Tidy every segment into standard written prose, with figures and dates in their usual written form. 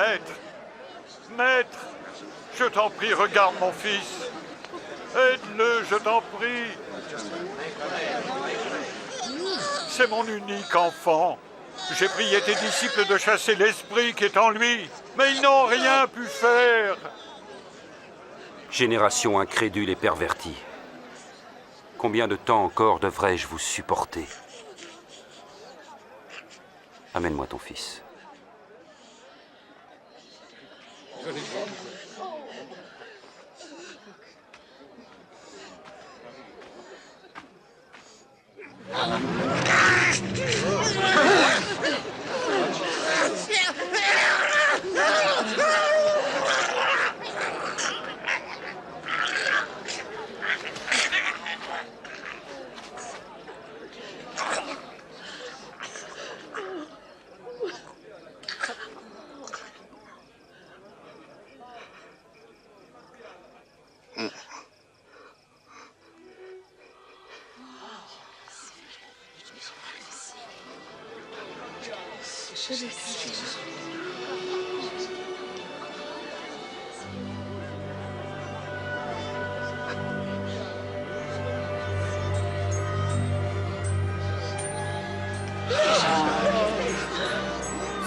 Maître, maître, je t'en prie, regarde mon fils. Aide-le, je t'en prie. C'est mon unique enfant. J'ai prié tes disciples de chasser l'esprit qui est en lui, mais ils n'ont rien pu faire. Génération incrédule et pervertie. Combien de temps encore devrais-je vous supporter? Amène-moi ton fils.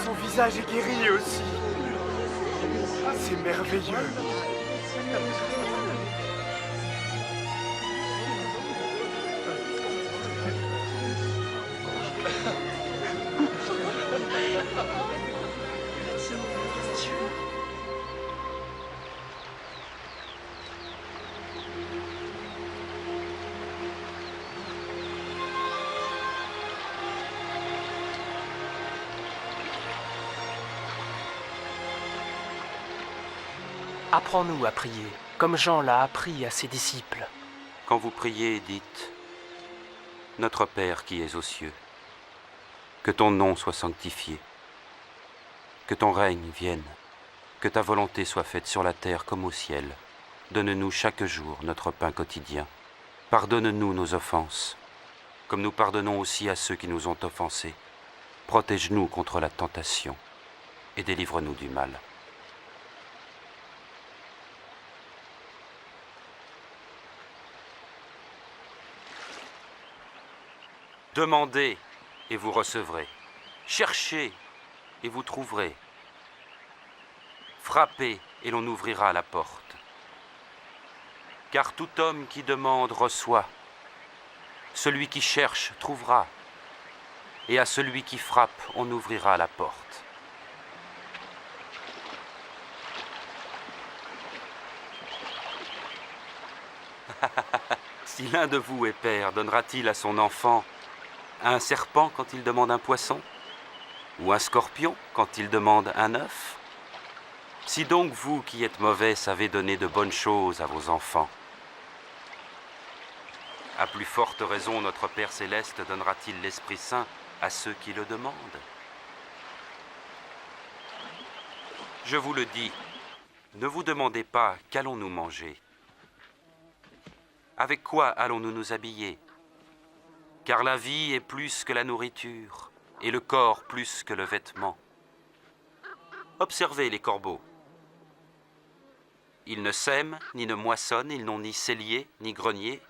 Son visage est guéri aussi. C'est merveilleux. Apprends-nous à prier, comme Jean l'a appris à ses disciples. Quand vous priez, dites « Notre Père qui es aux cieux, que ton nom soit sanctifié, que ton règne vienne, que ta volonté soit faite sur la terre comme au ciel. Donne-nous chaque jour notre pain quotidien. Pardonne-nous nos offenses, comme nous pardonnons aussi à ceux qui nous ont offensés. Protège-nous contre la tentation et délivre-nous du mal. » Demandez et vous recevrez. Cherchez et vous trouverez. Frappez et l'on ouvrira la porte. Car tout homme qui demande reçoit. Celui qui cherche trouvera. Et à celui qui frappe, on ouvrira la porte. Si l'un de vous est père, donnera-t-il à son enfant un serpent quand il demande un poisson? Ou un scorpion quand il demande un œuf? Si donc vous qui êtes mauvais savez donner de bonnes choses à vos enfants, à plus forte raison notre Père Céleste donnera-t-il l'Esprit Saint à ceux qui le demandent? Je vous le dis, ne vous demandez pas qu'allons-nous manger? Avec quoi allons-nous nous habiller? Car la vie est plus que la nourriture, et le corps plus que le vêtement. Observez les corbeaux. Ils ne sèment, ni ne moissonnent, ils n'ont ni cellier, ni grenier,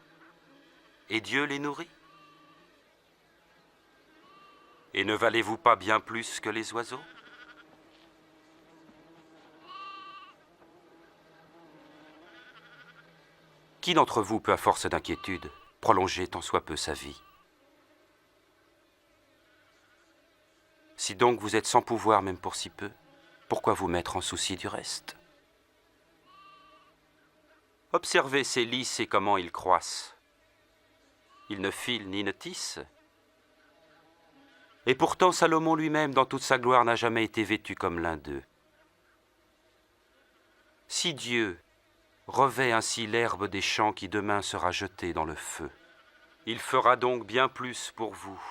et Dieu les nourrit. Et ne valez-vous pas bien plus que les oiseaux? Qui d'entre vous peut, à force d'inquiétude, prolonger tant soit peu sa vie? Si donc vous êtes sans pouvoir même pour si peu, pourquoi vous mettre en souci du reste? Observez ces lys et comment ils croissent. Ils ne filent ni ne tissent. Et pourtant Salomon lui-même, dans toute sa gloire, n'a jamais été vêtu comme l'un d'eux. Si Dieu revêt ainsi l'herbe des champs qui demain sera jetée dans le feu, il fera donc bien plus pour vous,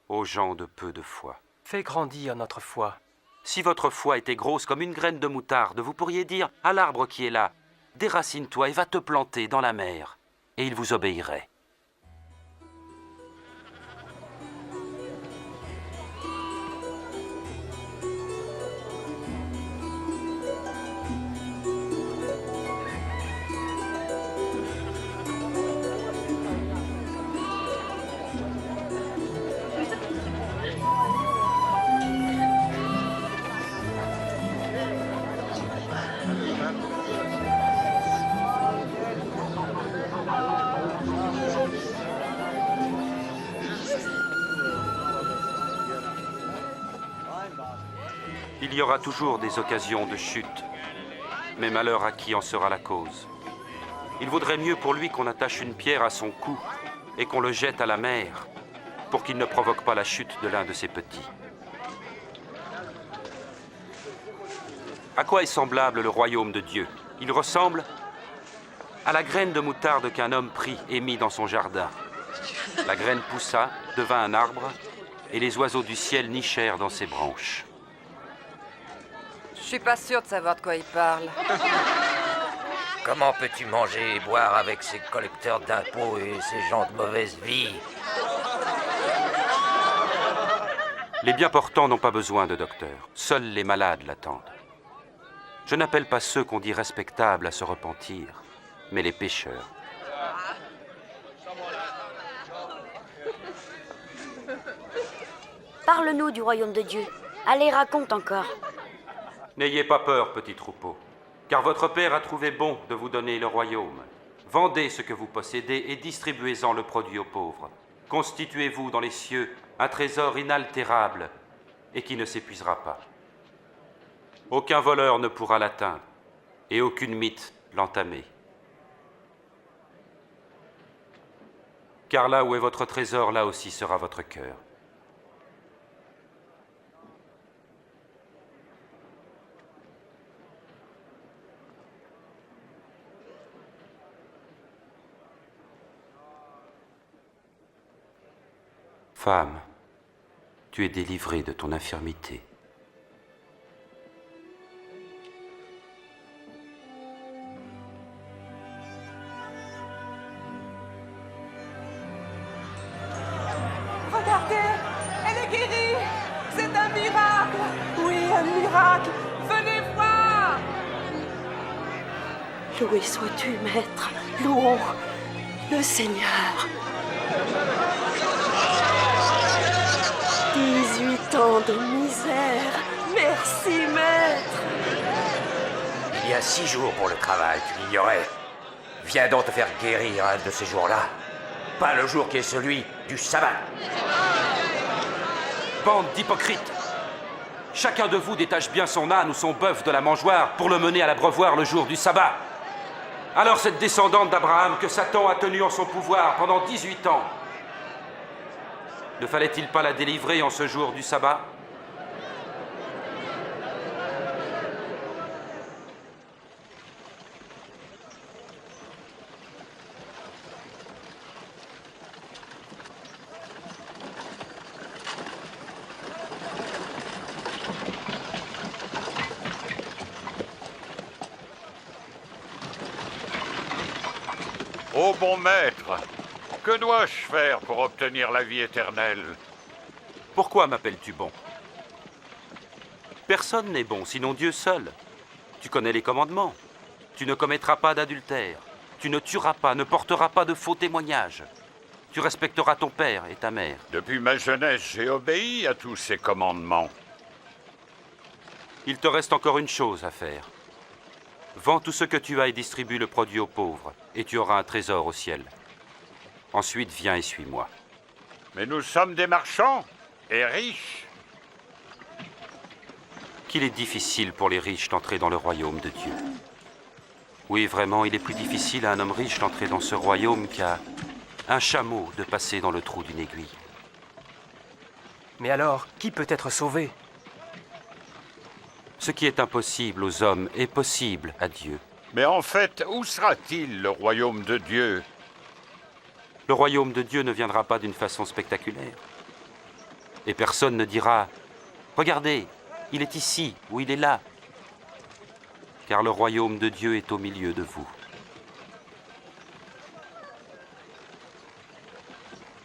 aux gens de peu de foi. Fais grandir notre foi. Si votre foi était grosse comme une graine de moutarde, vous pourriez dire à l'arbre qui est là, « Déracine-toi et va te planter dans la mer », et il vous obéirait. Il y aura toujours des occasions de chute, mais malheur à qui en sera la cause. Il vaudrait mieux pour lui qu'on attache une pierre à son cou et qu'on le jette à la mer pour qu'il ne provoque pas la chute de l'un de ses petits. À quoi est semblable le royaume de Dieu? Il ressemble à la graine de moutarde qu'un homme prit et mit dans son jardin. La graine poussa, devint un arbre, et les oiseaux du ciel nichèrent dans ses branches. Je suis pas sûr de savoir de quoi il parle. Comment peux-tu manger et boire avec ces collecteurs d'impôts et ces gens de mauvaise vie? Les bien portants n'ont pas besoin de docteur. Seuls les malades l'attendent. Je n'appelle pas ceux qu'on dit respectables à se repentir, mais les pécheurs. Parle-nous du royaume de Dieu. Allez, raconte encore. N'ayez pas peur, petit troupeau, car votre Père a trouvé bon de vous donner le royaume. Vendez ce que vous possédez et distribuez-en le produit aux pauvres. Constituez-vous dans les cieux un trésor inaltérable et qui ne s'épuisera pas. Aucun voleur ne pourra l'atteindre et aucune mythe l'entamer. Car là où est votre trésor, là aussi sera votre cœur. Femme, tu es délivrée de ton infirmité. Regardez, elle est guérie. C'est un miracle. Oui, un miracle. Venez voir. Loué sois-tu, Maître. Louons le Seigneur. 18 ans de misère. Merci, Maître. Il y a 6 jours pour le travail, tu l'ignorais. Viens donc te faire guérir un de ces jours-là. Pas le jour qui est celui du sabbat. Bande d'hypocrites! Chacun de vous détache bien son âne ou son bœuf de la mangeoire pour le mener à l'abreuvoir le jour du sabbat. Alors cette descendante d'Abraham que Satan a tenue en son pouvoir pendant 18 ans, ne fallait-il pas la délivrer en ce jour du sabbat? Ô bon maître, que dois-je faire pour obtenir la vie éternelle? Pourquoi m'appelles-tu bon? Personne n'est bon, sinon Dieu seul. Tu connais les commandements. Tu ne commettras pas d'adultère. Tu ne tueras pas, ne porteras pas de faux témoignages. Tu respecteras ton père et ta mère. Depuis ma jeunesse, j'ai obéi à tous ces commandements. Il te reste encore une chose à faire. Vends tout ce que tu as et distribue le produit aux pauvres, et tu auras un trésor au ciel. Ensuite, viens et suis-moi. Mais nous sommes des marchands et riches. Qu'il est difficile pour les riches d'entrer dans le royaume de Dieu. Oui, vraiment, il est plus difficile à un homme riche d'entrer dans ce royaume qu'à un chameau de passer dans le trou d'une aiguille. Mais alors, qui peut être sauvé? Ce qui est impossible aux hommes est possible à Dieu. Mais en fait, où sera-t-il le royaume de Dieu? Le royaume de Dieu ne viendra pas d'une façon spectaculaire. Et personne ne dira « Regardez, il est ici ou il est là ». Car le royaume de Dieu est au milieu de vous.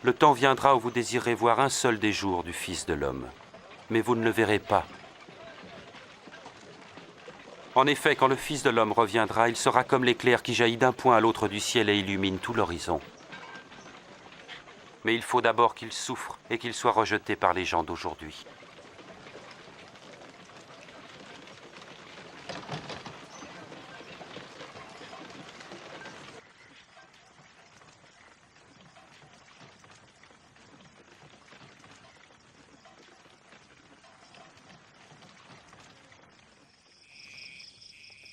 Le temps viendra où vous désirerez voir un seul des jours du Fils de l'homme, mais vous ne le verrez pas. En effet, quand le Fils de l'homme reviendra, il sera comme l'éclair qui jaillit d'un point à l'autre du ciel et illumine tout l'horizon. Mais il faut d'abord qu'il souffre et qu'il soit rejeté par les gens d'aujourd'hui.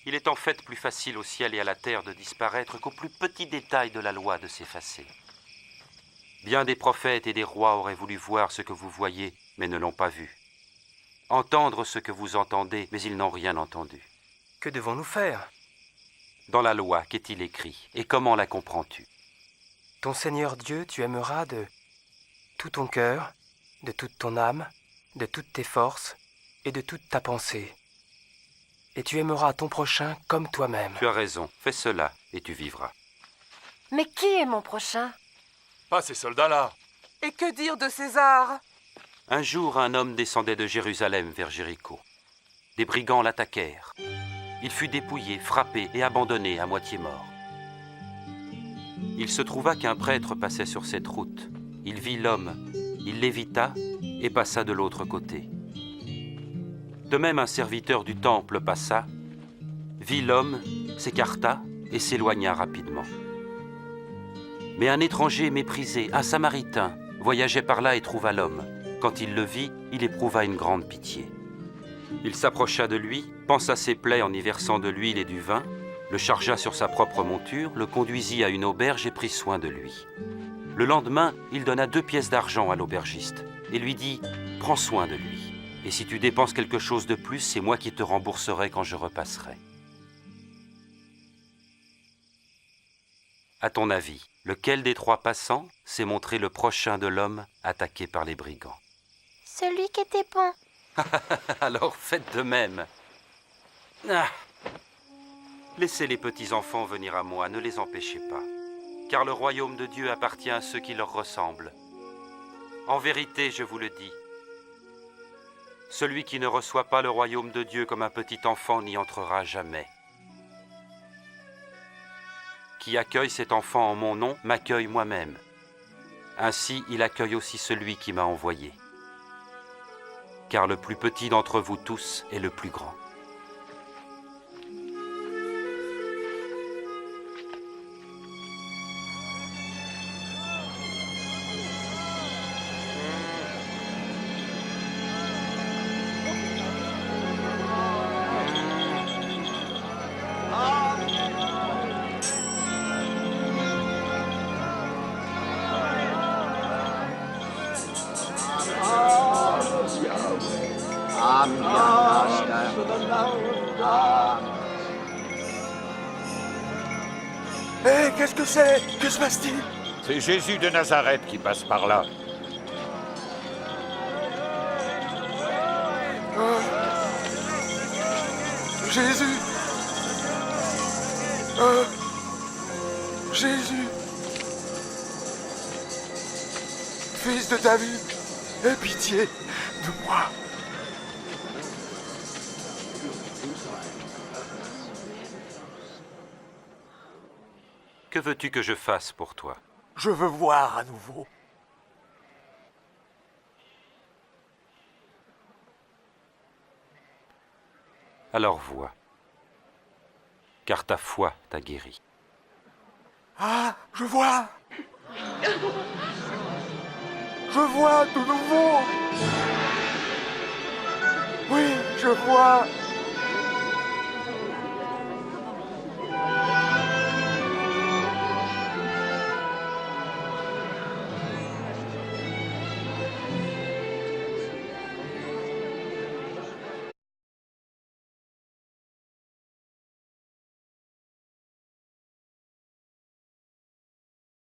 Il est en fait plus facile au ciel et à la terre de disparaître qu'au plus petit détail de la loi de s'effacer. Bien des prophètes et des rois auraient voulu voir ce que vous voyez, mais ne l'ont pas vu. Entendre ce que vous entendez, mais ils n'ont rien entendu. Que devons-nous faire? Dans la loi, qu'est-il écrit, et comment la comprends-tu? Ton Seigneur Dieu, tu aimeras de tout ton cœur, de toute ton âme, de toutes tes forces et de toute ta pensée. Et tu aimeras ton prochain comme toi-même. Tu as raison, fais cela et tu vivras. Mais qui est mon prochain? Pas ces soldats-là. Et que dire de César? Un jour, un homme descendait de Jérusalem vers Jéricho. Des brigands l'attaquèrent. Il fut dépouillé, frappé et abandonné à moitié mort. Il se trouva qu'un prêtre passait sur cette route. Il vit l'homme, il l'évita et passa de l'autre côté. De même, un serviteur du temple passa, vit l'homme, s'écarta et s'éloigna rapidement. Mais un étranger méprisé, un Samaritain, voyageait par là et trouva l'homme. Quand il le vit, il éprouva une grande pitié. Il s'approcha de lui, pansa ses plaies en y versant de l'huile et du vin, le chargea sur sa propre monture, le conduisit à une auberge et prit soin de lui. Le lendemain, il donna 2 pièces d'argent à l'aubergiste et lui dit « Prends soin de lui. Et si tu dépenses quelque chose de plus, c'est moi qui te rembourserai quand je repasserai. » À ton avis, lequel des 3 passants s'est montré le prochain de l'homme attaqué par les brigands? Celui qui était bon. Alors faites de même. Ah. Laissez les petits-enfants venir à moi, ne les empêchez pas, car le royaume de Dieu appartient à ceux qui leur ressemblent. En vérité, je vous le dis, celui qui ne reçoit pas le royaume de Dieu comme un petit enfant n'y entrera jamais. Qui accueille cet enfant en mon nom m'accueille moi-même. Ainsi, il accueille aussi celui qui m'a envoyé. Car le plus petit d'entre vous tous est le plus grand. Hé, qu'est-ce que c'est? Que se passe-t-il? C'est Jésus de Nazareth qui passe par là. Jésus! Jésus! Fils de David, aie pitié de moi. Que veux-tu que je fasse pour toi? Je veux voir à nouveau. Alors vois, car ta foi t'a guéri. Ah, je vois! Je vois de nouveau! Oui, je vois!